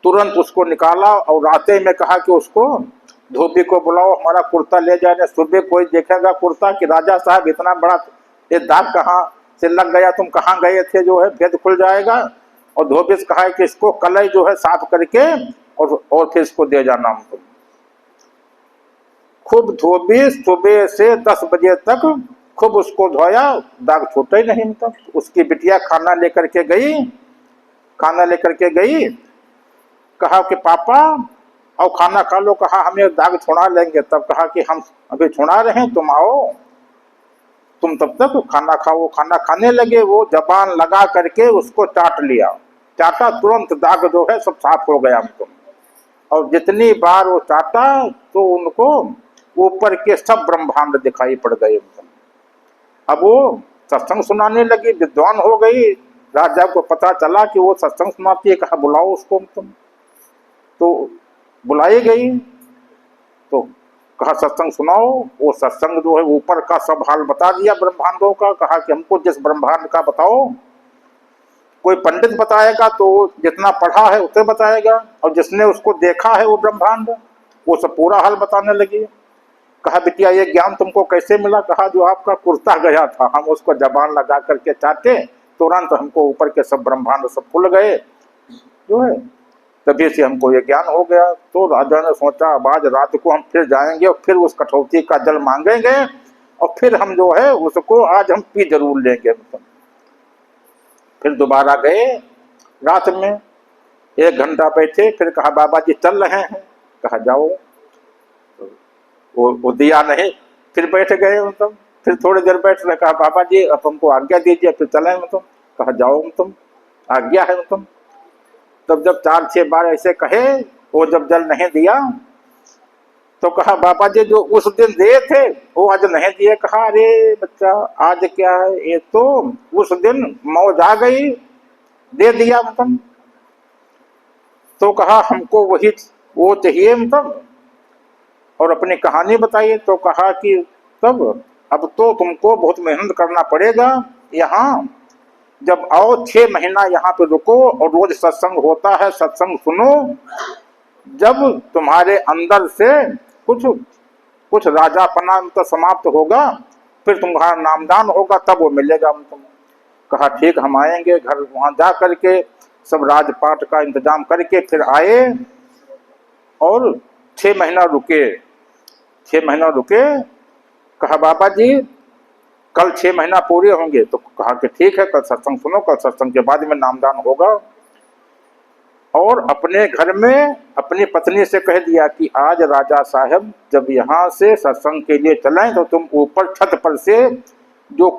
तुरंत उसको निकाला और राते में कहा कि उसको धोबी को बुलाओ, हमारा कुर्ता ले जाने। सुबह कोई देखेगा कुर्ता कि राजा साहब इतना बड़ा ये दाग कहाँ से लग गया, तुम कहाँ गए थे, जो है भेद खुल जाएगा। और धोबी से कहा है कि इसको कलई जो है साफ करके और फिर इसको दे जाना हमको। खूब धोबी सुबह से 10 बजे तक खूब उसको धोया, दाग छूटा ही नहीं। मतलब उसकी बिटिया खाना लेकर के गई, कहा कि पापा आओ खाना खा लो। कहा हमें दाग छुड़ा लेंगे। तब कहा कि हम अभी छुड़ा रहे हैं, तुम आओ, तुम तब तक खाना खाओ। खाना खाने लगे, वो जबान लगा करके उसको चाट लिया। चाटा, तुरंत दाग जो है सब साफ हो गया हमको। और जितनी बार वो चाटा तो उनको ऊपर के सब ब्रह्मांड दिखाई पड़ गए। अब वो सत्संग सुनाने लगी, विद्वान हो गई। राजा को पता चला कि वो सत्संग सुनाती है। कहा बुलाओ उसको तुम। तो बुलाई गई तो कहा सत्संग सुनाओ। वो सत्संग जो है ऊपर का सब हाल बता दिया ब्रह्मांडों का। कहा कि हमको जिस ब्रह्मांड का बताओ। कोई पंडित बताएगा तो जितना पढ़ा है उसे बताएगा, और जिसने उसको देखा है वो ब्रह्मांड, वो सब पूरा हाल बताने लगी। कहा बिटिया ये ज्ञान तुमको कैसे मिला। कहा जो आपका कुर्ता गया था, हम उसको जबान लगा करके चाटे, तुरंत हमको ऊपर के सब ब्रह्मांड सब खुल गए जो है, तभी से हमको ये ज्ञान हो गया। तो राजा ने सोचा अब आज रात को हम फिर जाएंगे और फिर उस कठौती का जल मांगेंगे, और फिर हम जो है उसको आज हम पी जरूर लेंगे। फिर दोबारा गए, रात में 1 घंटा बैठे, फिर कहा बाबा जी चल रहे हैं। कहा जाओ। वो दिया नहीं, फिर बैठ गए। मतलब फिर थोड़ी देर बैठ रहे, कहा बाबा जी अब हमको आज्ञा दीजिए, फिर चले। मतलब कहा जाओ, तुम आज्ञा है। तुम तब जब 4-6 बार ऐसे कहे, वो जब जल नहीं दिया तो कहा बाबा जी जो उस दिन दिए थे वो आज नहीं दिए। कहा अरे बच्चा आज क्या है, ये तो उस दिन मौज आ गई, दे दिया। मतलब तो कहा हमको वही वो चाहिए। मतलब और अपनी कहानी बताइए। तो कहा कि तब अब तो तुमको बहुत मेहनत करना पड़ेगा। यहाँ जब आओ 6 महीना यहाँ पे रुको और रोज सत्संग होता है, सत्संग सुनो। जब तुम्हारे अंदर से कुछ राजापना तो समाप्त होगा, फिर तुम्हारा नामदान होगा, तब वो मिलेगा तुम। कहा ठीक हम आएंगे। घर वहां जा करके सब राजपाट का इंतजाम करके फिर आए और 6 महीना रुके। 6 महीना रुके। कहा बाबा जी कल 6 महीना पूरे होंगे। तो कहा कि ठीक है कल सत्संग सुनो, कल सत्संग के बाद में नामदान होगा। और अपने घर में अपनी पत्नी से कह दिया कि आज राजा साहब जब यहाँ से सत्संग के लिए चलें तो तुम ऊपर छत पर से जो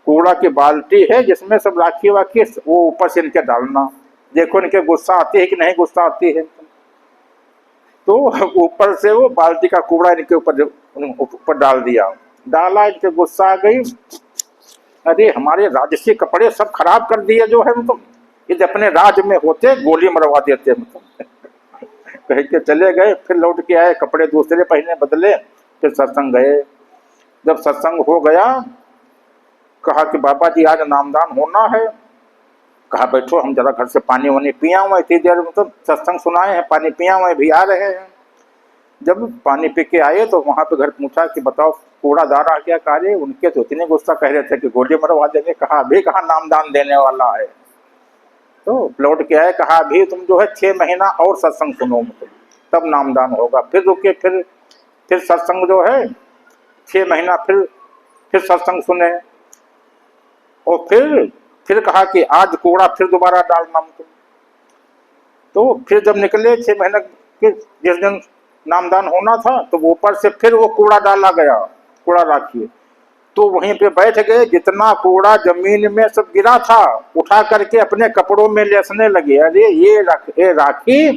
कूड़ा की बाल्टी है जिसमें सब राखी वाखी, वो ऊपर से इनके डालना। देखो इनके गुस्सा आती है कि नहीं गुस्सा आती है। तो ऊपर से वो बाल्टी का कूड़ा इनके ऊपर डाल दिया। डाला, इनके गुस्सा आ गई। अरे हमारे राजसी कपड़े सब खराब कर दिए जो है। तुम यदि अपने राज में होते गोली मरवा देते। कह के चले गए। फिर लौट के आए, कपड़े दूसरे पहने बदले, फिर सत्संग गए। जब सत्संग हो गया, कहा कि बाबा जी आज नामदान होना है। कहा बैठो हम जरा घर से पानी वानी पिया हुआ। इतनी देर मतलब सत्संग सुनाए हैं, पानी पिया हुआ भी आ रहे हैं। जब पानी पी के आए तो वहां पे घर पूछा कि बताओ कूड़ादार आ गया। कार्य उनके तो इतने गुस्सा कह रहे थे कि गोली मरवा देंगे। कहा अभी कहाँ नामदान देने वाला है। तो लौट के आए। कहा अभी तुम जो है 6 महीना और सत्संग सुनो, तब नामदान होगा। फिर रुके, फिर सत्संग जो है 6 महीना फिर सत्संग सुने। और फिर कहा कि आज कूड़ा फिर दोबारा डालना। तो फिर जब निकले 6 महीने के जिस दिन नामदान होना था, तो ऊपर से फिर वो कूड़ा डाला गया, कूड़ा राखिए। तो वहीं पे बैठ गए। जितना कूड़ा जमीन में सब गिरा था उठा करके अपने कपड़ों में लेसने लगे। अरे ये राखी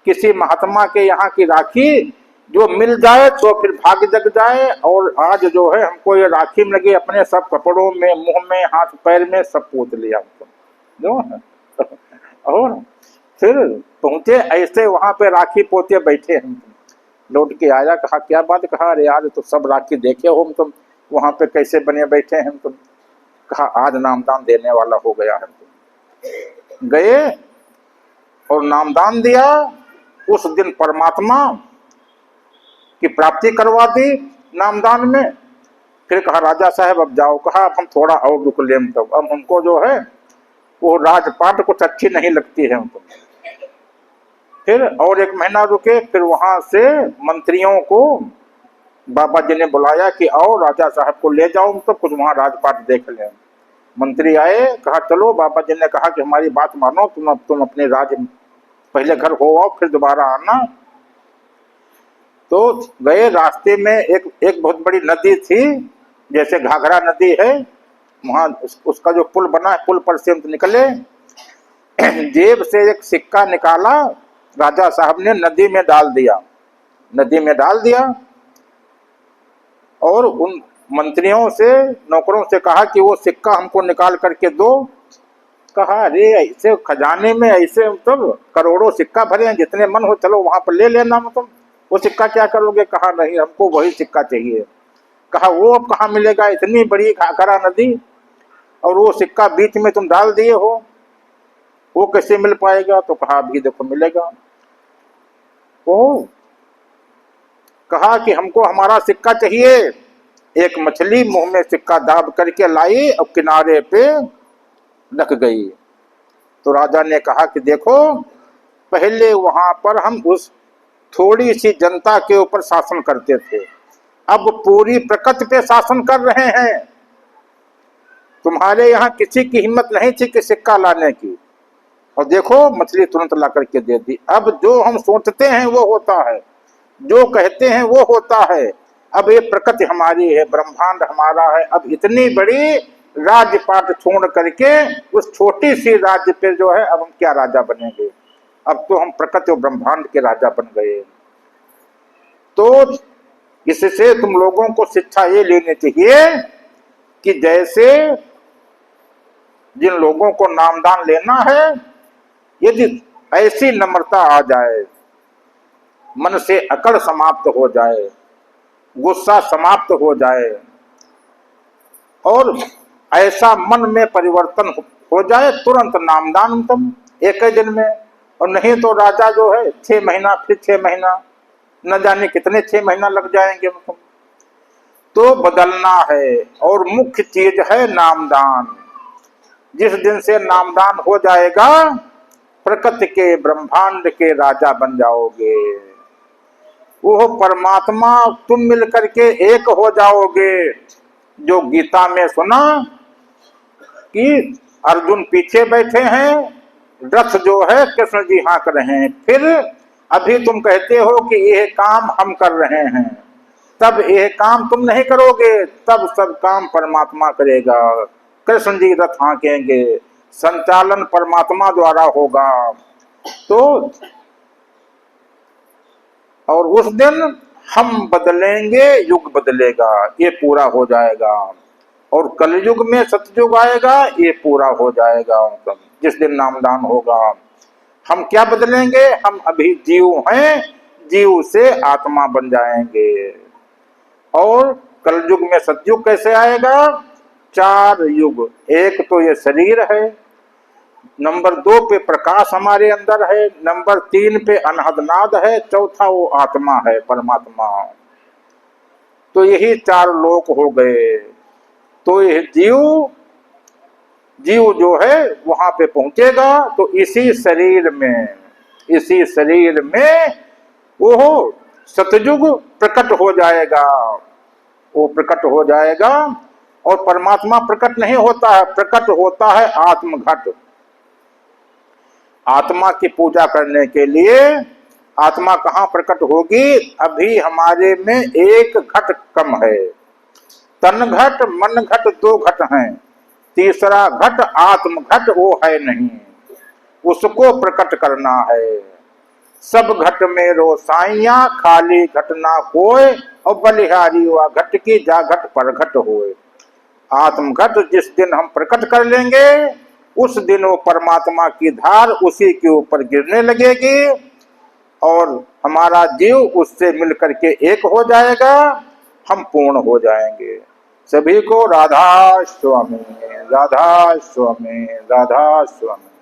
किसी महात्मा के यहाँ की राखी, जो मिल जाए तो फिर भाग जग जाए। और आज जो है हमको ये राखी मिल गई, अपने सब कपड़ों में, मुंह में, हाथ पैर में सब पोत लिया हमको जो है। और फिर पहुंचे ऐसे, वहां पे राखी पोते बैठे हम। लौट के आया, कहा क्या बात, कहा अरे यार तो सब राखी देखे हो तुम, वहां पे कैसे बने बैठे हैं तुम। कहा आज नामदान देने वाला हो गया है। तुम गए और नामदान दिया, उस दिन परमात्मा की प्राप्ति करवा दी नामदान में। फिर कहा राजा साहब अब जाओ। कहा अब हम थोड़ा और रुक लें, तब अब हमको जो है वो राजपाट कुछ अच्छी नहीं लगती है हमको। फिर और 1 महीना रुके, फिर वहां से मंत्रियों को बाबा जी ने बुलाया कि आओ राजा साहब को ले जाओ, तो कुछ वहां राजपाट देख लें। मंत्री आए, कहा चलो। बाबा जी ने कहा कि हमारी बात मानो, तुम अपने राज पहले घर हो आओ, फिर दोबारा आना। तो गए, रास्ते में एक बहुत बड़ी नदी थी, जैसे घाघरा नदी है, वहां उसका जो पुल बना है, पुल पर से हम निकले। जेब से एक सिक्का निकाला, राजा साहब ने नदी में डाल दिया, नदी में डाल दिया। और उन मंत्रियों से, नौकरों से कहा कि वो सिक्का हमको निकाल करके दो। कहा अरे ऐसे खजाने में ऐसे मतलब करोड़ों सिक्का भरे हैं, जितने मन हो चलो वहां पर ले लेना, मतलब वो सिक्का क्या करोगे। कहा नहीं, हमको वही सिक्का चाहिए। कहा वो अब कहाँ मिलेगा, इतनी बड़ी घाघरा नदी और वो सिक्का बीच में तुम डाल दिए हो, वो कैसे मिल पाएगा। तो कहा अभी देखो मिलेगा। ओ कहा कि हमको हमारा सिक्का चाहिए। एक मछली मुंह में सिक्का दाब करके लाई और किनारे पे रख गई। तो राजा ने कहा कि देखो, पहले वहां पर हम उस थोड़ी सी जनता के ऊपर शासन करते थे, अब पूरी प्रकृति पे शासन कर रहे हैं। तुम्हारे यहाँ किसी की हिम्मत नहीं थी कि सिक्का लाने की, और देखो मछली तुरंत ला करके दे दी। अब जो हम सोचते हैं वो होता है, जो कहते हैं वो होता है। अब ये प्रकृति हमारी है, ब्रह्मांड हमारा है। अब इतनी बड़ी राजपाट छोड़ करके उस छोटी सी राज्य पे जो है, अब हम क्या राजा बनेंगे। अब तो हम प्रकृति और ब्रह्मांड के राजा बन गए। तो इससे तुम लोगों को शिक्षा ये लेनी चाहिए कि जैसे जिन लोगों को नामदान लेना है, यदि ऐसी नम्रता आ जाए, मन से अकड़ समाप्त हो जाए, गुस्सा समाप्त हो जाए, और ऐसा मन में परिवर्तन हो जाए, तुरंत नामदान तुम एक ही दिन में। और नहीं तो राजा जो है 6 महीना, फिर 6 महीना, न जाने कितने 6 महीना लग जाएंगे तुम। तो बदलना है, और मुख्य चीज है नामदान। जिस दिन से नामदान हो जाएगा, प्रकृति के ब्रह्मांड के राजा बन जाओगे। वो परमात्मा तुम मिलकर के एक हो जाओगे। जो गीता में सुना कि अर्जुन पीछे बैठे हैं, रथ जो है कृष्ण जी हाँक रहे हैं, फिर अभी तुम कहते हो कि यह काम हम कर रहे हैं, तब यह काम तुम नहीं करोगे, तब सब काम परमात्मा करेगा। कृष्ण जी रथ हाँकेंगे, संचालन परमात्मा द्वारा होगा। तो और उस दिन हम बदलेंगे, युग बदलेगा, ये पूरा हो जाएगा। और कलयुग में सतयुग आएगा, ये पूरा हो जाएगा। जिस दिन नामदान होगा, हम क्या बदलेंगे, हम अभी जीव हैं, जीव से आत्मा बन जाएंगे। और कलयुग में सतयुग कैसे आएगा, 4 युग। एक तो ये शरीर है, नंबर 2 पे प्रकाश हमारे अंदर है, नंबर 3 पे अनहदनाद है, चौथा वो आत्मा है, परमात्मा। तो यही 4 लोक हो गए। तो ये जीव जो है वहां पे पहुंचेगा, तो इसी शरीर में वो सतयुग प्रकट हो जाएगा। वो प्रकट हो जाएगा, और परमात्मा प्रकट नहीं होता है, प्रकट होता है आत्मघट। आत्मा की पूजा करने के लिए आत्मा कहाँ प्रकट होगी, अभी हमारे में एक घट कम है। तन घट, मन घट, 2 घट हैं, तीसरा घट आत्म घट वो है नहीं, उसको प्रकट करना है। सब घट में रोसाइया, खाली घट ना कोय, और बलिहारी हुआ घट की, जा घट पर घट होए। आत्म घट जिस दिन हम प्रकट कर लेंगे, उस दिन वो परमात्मा की धार उसी के ऊपर गिरने लगेगी और हमारा जीव उससे मिलकर के एक हो जाएगा, हम पूर्ण हो जाएंगे। सभी को राधा स्वामी, राधा स्वामी, राधा स्वामी।